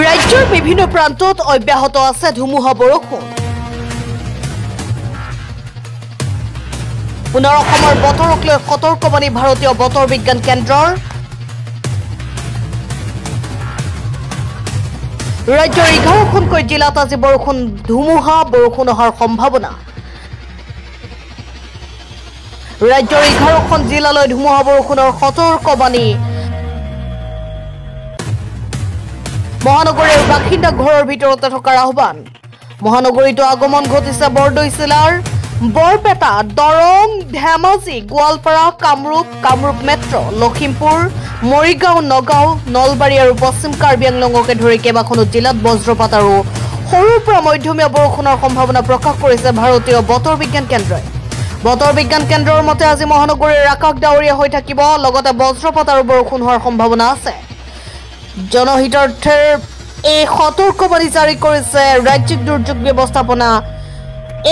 ৰাজ্যৰ বিভিন্ন প্ৰান্তত অব্যাহত আছে ধুমুহা বৰষুণ। পুনৰ অসমৰ বতৰক লৈ সতৰ্কবাণী ভাৰতীয় বতৰ বিজ্ঞান কেন্দ্ৰৰ। ৰাজ্যৰ 11খনকৈ জিলাত আজি ধুমুহা বৰষুণ অহাৰ সম্ভাৱনা। ৰাজ্যৰ 11খন জিলালৈ ধুমুহা বৰষুণৰ সতৰ্কবাণী। মহানগৰীৰ বাসিন্দা ঘৰৰ ভিতৰতে থকাৰ আহ্বান। মহানগৰীতো আগমন ঘটিছে বৰদৈচিলাৰ, বৰপেটা, দৰং, ধেমাজি, গোৱালপাৰা, কামৰূপ মেট্ৰ, লখিমপুৰ, মৰিগাঁও, নগাঁও, নলবাৰী আৰু পশ্চিম কাৰ্বি আংলঙকে ধৰি কেইবাখনো জিলাত বজ্ৰপাত আৰু সৰুৰ পৰা মধ্যমীয়া বৰষুণৰ সম্ভাৱনা প্ৰকাশ কৰিছে ভাৰতীয় বতৰ বিজ্ঞান কেন্দ্ৰই। বতৰ বিজ্ঞান কেন্দ্ৰৰ মতে আজি মহানগৰীৰ আকাশ ডাৱৰীয়া হৈ থাকিব, লগতে বজ্ৰপাত আৰু বৰষুণ হোৱাৰ সম্ভাৱনা আছে। জনহিতাৰ্থে এই সতৰ্কবাণী জাৰি কৰিছে ৰাজ্যিক দুৰ্যোগ ব্যৱস্থাপনা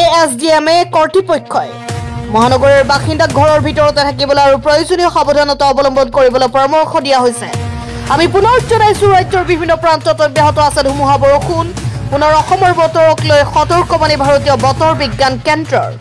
ASDM কৰ্তৃপক্ষই। মহানগৰীৰ বাসিন্দাক ঘৰৰ ভিতৰতে থাকিবলৈ আৰু প্ৰয়োজনীয় সাৱধানতা অৱলম্বন কৰিবলৈ পৰামৰ্শ দিয়া হৈছে। আমি পুনৰ জনাইছো, ৰাজ্যৰ বিভিন্ন প্ৰান্তত অব্যাহত আছে ধুমুহা বৰষুণ। পুনৰ অসমৰ বতৰক লৈ সতৰ্কবাণী ভাৰতীয় বতৰ বিজ্ঞান কেন্দ্ৰৰ।